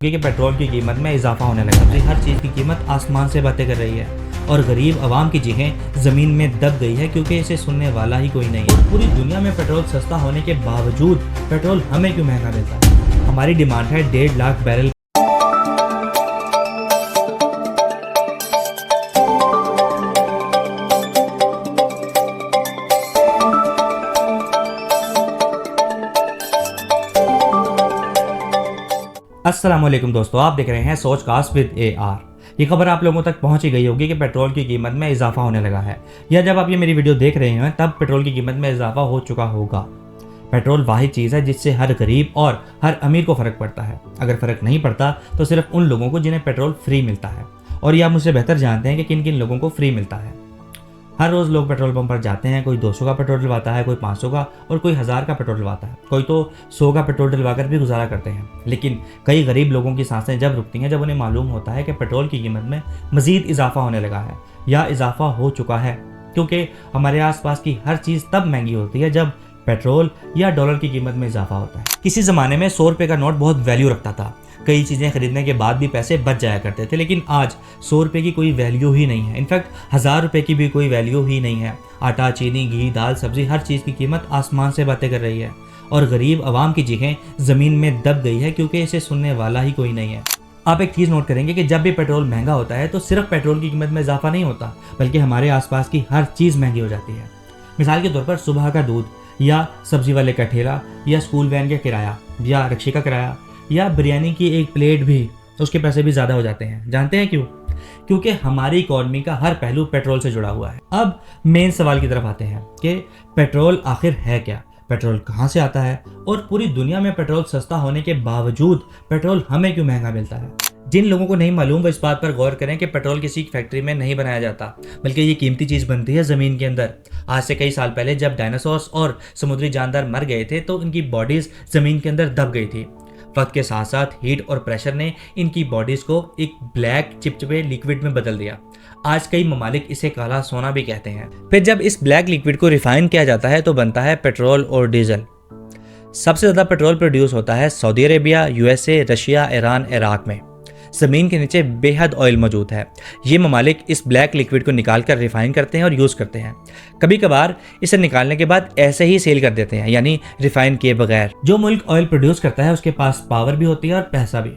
कि पेट्रोल की कीमत में इजाफा होने लगा। हर चीज़ की कीमत आसमान से बातें कर रही है और गरीब आवाम की चीखें ज़मीन में दब गई है क्योंकि इसे सुनने वाला ही कोई नहीं है। पूरी दुनिया में पेट्रोल सस्ता होने के बावजूद पेट्रोल हमें क्यों महंगा मिलता है? हमारी डिमांड है 1.5 लाख बैरल। अस्सलाम वालेकुम दोस्तों, आप देख रहे हैं सोच कास्ट विद AR। ये खबर आप लोगों तक पहुंच ही गई होगी कि पेट्रोल की कीमत में इजाफा होने लगा है, या जब आप ये मेरी वीडियो देख रहे हैं तब पेट्रोल की कीमत में इजाफा हो चुका होगा। पेट्रोल वाहिद चीज़ है जिससे हर गरीब और हर अमीर को फ़र्क पड़ता है। अगर फ़र्क नहीं पड़ता तो सिर्फ उन लोगों को जिन्हें पेट्रोल फ्री मिलता है, और ये आप मुझसे बेहतर जानते हैं कि किन किन लोगों को फ्री मिलता है। हर रोज़ लोग पेट्रोल पंप पर जाते हैं, कोई 200 का पेट्रोल डलवाता है, कोई 500 का और कोई 1000 का पेट्रोल डलवाता है, कोई तो 100 का पेट्रोल डलवाकर भी गुजारा करते हैं। लेकिन कई गरीब लोगों की सांसें जब रुकती हैं जब उन्हें मालूम होता है कि पेट्रोल की कीमत में मज़ीद इजाफा होने लगा है या इजाफा हो चुका है, क्योंकि हमारे आसपास की हर चीज़ तब महंगी होती है जब पेट्रोल या डॉलर की कीमत में इजाफा होता है। किसी ज़माने में 100 रुपये का नोट बहुत वैल्यू रखता था, कई चीज़ें खरीदने के बाद भी पैसे बच जाया करते थे। लेकिन आज 100 रुपये की कोई वैल्यू ही नहीं है। इनफैक्ट 1000 रुपये की भी कोई वैल्यू ही नहीं है। आटा, चीनी, घी, दाल, सब्जी, हर चीज़ की कीमत आसमान से बातें कर रही है और गरीब आवाम की चीखें ज़मीन में दब गई है क्योंकि इसे सुनने वाला ही कोई नहीं है। आप एक चीज़ नोट करेंगे कि जब भी पेट्रोल महंगा होता है तो सिर्फ पेट्रोल की कीमत में इजाफा नहीं होता, बल्कि हमारे आसपास की हर चीज़ महंगी हो जाती है। मिसाल के तौर पर सुबह का दूध, या सब्जी वाले का ठेला, या स्कूल वैन का किराया, या रिक्शे का किराया, या बिरयानी की एक प्लेट भी, उसके पैसे भी ज़्यादा हो जाते हैं। जानते हैं क्यों? क्योंकि हमारी इकॉनमी का हर पहलू पेट्रोल से जुड़ा हुआ है। अब मेन सवाल की तरफ आते हैं कि पेट्रोल आखिर है क्या, पेट्रोल कहाँ से आता है, और पूरी दुनिया में पेट्रोल सस्ता होने के बावजूद पेट्रोल हमें क्यों महंगा मिलता है। जिन लोगों को नहीं मालूम वो इस बात पर गौर करें कि पेट्रोल किसी फैक्ट्री में नहीं बनाया जाता, बल्कि ये कीमती चीज़ बनती है ज़मीन के अंदर। आज से कई साल पहले जब डायनासोर्स और समुद्री जानदार मर गए थे तो इनकी बॉडीज़ ज़मीन के अंदर दब गई थी। वक्त के साथ साथ हीट और प्रेशर ने इनकी बॉडीज़ को एक ब्लैक चिपचिपे लिक्विड में बदल दिया। आज कई ममालिक इसे काला सोना भी कहते हैं। फिर जब इस ब्लैक लिक्विड को रिफाइन किया जाता है तो बनता है पेट्रोल और डीजल। सबसे ज़्यादा पेट्रोल प्रोड्यूस होता है Saudi Arabia, USA, Russia, Iran, Iraq में। ज़मीन के नीचे बेहद ऑयल मौजूद है। ये ममालिक इस ब्लैक लिक्विड को निकाल कर रिफाइन करते हैं और यूज़ करते हैं। कभी कभार इसे निकालने के बाद ऐसे ही सेल कर देते हैं, यानी रिफाइन किए बगैर। जो मुल्क ऑयल प्रोड्यूस करता है उसके पास पावर भी होती है और पैसा भी।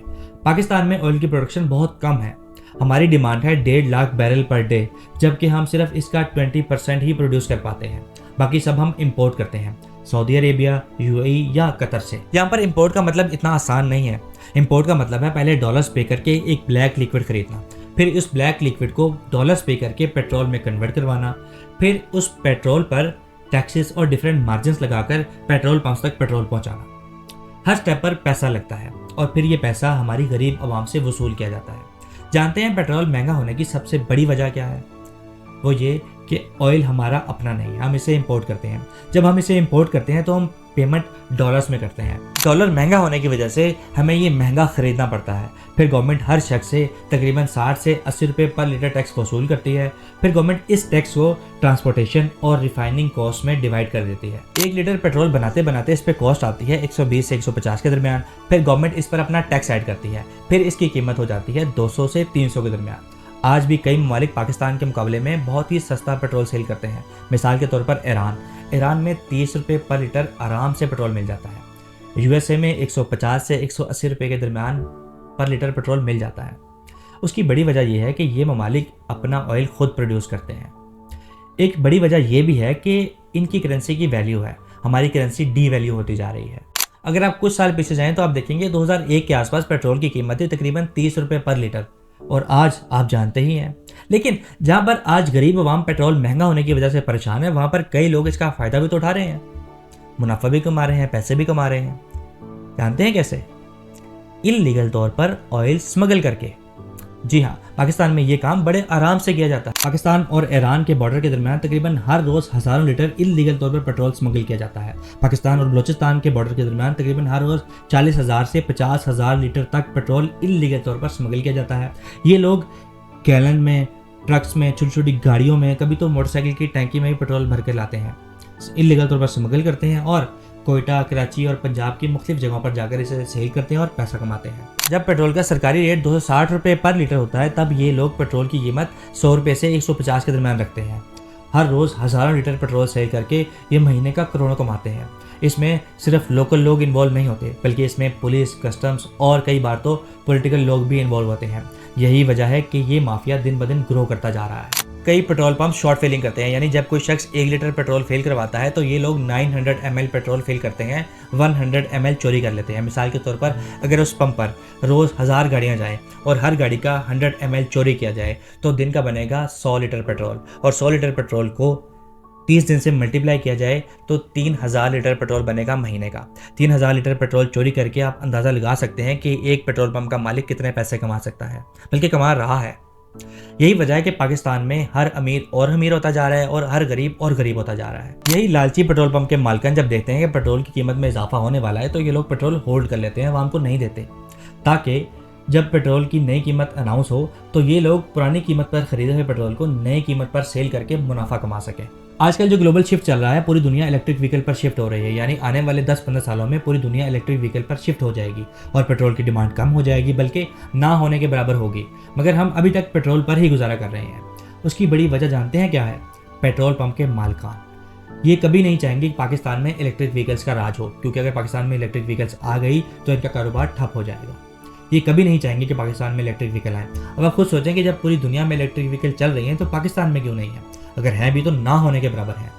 पाकिस्तान में ऑयल की प्रोडक्शन बहुत कम है। हमारी डिमांड है 1.5 लाख बैरल पर डे, जबकि हम सिर्फ इसका 20% ही प्रोड्यूस कर पाते हैं। बाकी सब हम इंपोर्ट करते हैं, सऊदी अरेबिया, UAE या कतर से। यहाँ पर इंपोर्ट का मतलब इतना आसान नहीं है। इंपोर्ट का मतलब है पहले डॉलर्स पे करके एक ब्लैक लिक्विड खरीदना, फिर उस ब्लैक लिक्विड को डॉलर्स पे करके पेट्रोल में कन्वर्ट करवाना, फिर उस पेट्रोल पर टैक्सेस और डिफरेंट मार्जिन्स लगाकर पेट्रोल पंप तक पेट्रोल पहुंचाना। हर स्टेप पर पैसा लगता है और फिर ये पैसा हमारी गरीब आवाम से वसूल किया जाता है। जानते हैं पेट्रोल महंगा होने की सबसे बड़ी वजह क्या है? वो ये कि ऑयल हमारा अपना नहीं है, हम इसे इंपोर्ट करते हैं। जब हम इसे इंपोर्ट करते हैं तो हम पेमेंट डॉलर्स में करते हैं। डॉलर महंगा होने की वजह से हमें ये महंगा खरीदना पड़ता है। फिर गवर्नमेंट हर शख्स से तकरीबन 60 से 80 रुपये पर लीटर टैक्स वसूल करती है। फिर गवर्नमेंट इस टैक्स को ट्रांसपोर्टेशन और रिफाइनिंग कॉस्ट में डिवाइड कर देती है। 1 लीटर पेट्रोल बनाते बनाते इस पर कॉस्ट आती है 120 से 150 के दरमियान। फिर गवर्नमेंट इस पर अपना टैक्स ऐड करती है, फिर इसकी कीमत हो जाती है 200 से 300 के दरमियान। आज भी कई ममालिक पाकिस्तान के मुकाबले में बहुत ही सस्ता पेट्रोल सेल करते हैं। मिसाल के तौर पर ईरान में 30 रुपये पर लीटर आराम से पेट्रोल मिल जाता है। USA में 150 से 180 रुपये के दरमियान पर लीटर पेट्रोल मिल जाता है। उसकी बड़ी वजह यह है कि ये ममालिक अपना ऑयल खुद प्रोड्यूस करते हैं। एक बड़ी वजह यह भी है कि इनकी करेंसी की वैल्यू है, हमारी करेंसी डी वैल्यू होती जा रही है। अगर आप कुछ साल पीछे जाएँ तो आप देखेंगे 2001 के आसपास पेट्रोल की कीमत थी तकरीबन 30 रुपये पर लीटर, और आज आप जानते ही हैं। लेकिन जहां पर आज गरीब आवाम पेट्रोल महंगा होने की वजह से परेशान है, वहां पर कई लोग इसका फ़ायदा भी तो उठा रहे हैं, मुनाफा भी कमा रहे हैं, पैसे भी कमा रहे हैं। जानते हैं कैसे? इल्लीगल तौर पर ऑयल स्मगल करके। जी हाँ, पाकिस्तान में ये काम बड़े आराम से किया जाता है। पाकिस्तान और ईरान के बॉर्डर के दरमियान तकरीबन हर रोज़ हज़ारों लीटर इल्लीगल तौर पर पेट्रोल स्मगल किया जाता है। पाकिस्तान और बलूचिस्तान के बॉर्डर के दरमियान तकरीबन हर रोज़ 40,000 से 50,000 लीटर तक पेट्रोल इल्लीगल तौर पर स्मगल किया जाता है। ये लोग गैलन में, ट्रक्स में, छोटी छोटी गाड़ियों में, कभी तो मोटरसाइकिल की टैंकी में भी पेट्रोल भर के लाते हैं, इल्लीगल तौर पर स्मगल करते हैं और कोयटा, कराची और पंजाब की मुख्तलिफ जगहों पर जाकर इसे सेल करते हैं और पैसा कमाते हैं। जब पेट्रोल का सरकारी रेट 260 रुपये पर लीटर होता है तब ये लोग पेट्रोल की कीमत 100 रुपये से 150 के दरम्यान रखते हैं। हर रोज़ हज़ारों लीटर पेट्रोल सेल करके ये महीने का करोड़ों कमाते हैं। इसमें सिर्फ लोकल लोग इन्वॉल्व नहीं होते, बल्कि इसमें पुलिस, कस्टम्स और कई बार तो पॉलिटिकल लोग भी इन्वॉल्व होते हैं। यही वजह है कि ये माफिया दिन ब दिन ग्रो करता जा रहा है। कई पेट्रोल पंप शॉर्ट फिलिंग करते हैं, यानी जब कोई शख्स 1 लीटर पेट्रोल फिल करवाता है तो ये लोग 900 ml पेट्रोल फिल करते हैं, 100 ml चोरी कर लेते हैं। मिसाल के तौर पर अगर उस पंप पर रोज़ 1000 गाड़ियाँ जाएँ और हर गाड़ी का 100 ml चोरी किया जाए तो दिन का बनेगा 100 लीटर पेट्रोल, और 100 लीटर पेट्रोल को 30 दिन से मल्टीप्लाई किया जाए तो 3000 लीटर पेट्रोल बनेगा महीने का। 3000 लीटर पेट्रोल चोरी करके आप अंदाज़ा लगा सकते हैं कि एक पेट्रोल पंप का मालिक कितने पैसे कमा सकता है, बल्कि कमा रहा है। यही वजह है कि पाकिस्तान में हर अमीर और अमीर होता जा रहा है और हर गरीब और गरीब होता जा रहा है। यही लालची पेट्रोल पंप के मालिकान जब देखते हैं कि पेट्रोल की कीमत में इजाफा होने वाला है तो ये लोग पेट्रोल होल्ड कर लेते हैं, आवाम को नहीं देते, ताकि जब पेट्रोल की नई कीमत अनाउंस हो तो ये लोग पुरानी कीमत पर खरीदे हुए पेट्रोल को नई कीमत पर सेल करके मुनाफा कमा सके। आजकल जो ग्लोबल शिफ्ट चल रहा है, पूरी दुनिया इलेक्ट्रिक व्हीकल पर शिफ्ट हो रही है, यानी आने वाले 10-15 सालों में पूरी दुनिया इलेक्ट्रिक व्हीकल पर शिफ्ट हो जाएगी और पेट्रोल की डिमांड कम हो जाएगी, बल्कि ना होने के बराबर होगी। मगर हम अभी तक पेट्रोल पर ही गुजारा कर रहे हैं। उसकी बड़ी वजह जानते हैं क्या है? पेट्रोल पंप के मालिकान ये कभी नहीं चाहेंगे कि पाकिस्तान में इलेक्ट्रिक व्हीकल्स का राज हो, क्योंकि अगर पाकिस्तान में इलेक्ट्रिक व्हीकल्स आ गई तो इनका कारोबार ठप हो जाएगा। ये कभी नहीं चाहेंगे कि पाकिस्तान में इलेक्ट्रिक व्हीकल आए। अब आप खुद सोचें कि जब पूरी दुनिया में इलेक्ट्रिक व्हीकल चल रही हैं तो पाकिस्तान में क्यों नहीं है? अगर है भी तो ना होने के बराबर है।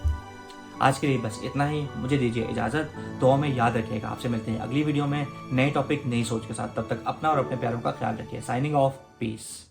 आज के लिए बस इतना ही, मुझे दीजिए इजाज़त। दुआ में याद रखिएगा। आपसे मिलते हैं अगली वीडियो में नए टॉपिक, नई सोच के साथ। तब तक अपना और अपने प्यारों का ख्याल रखिए। Signing off, piece.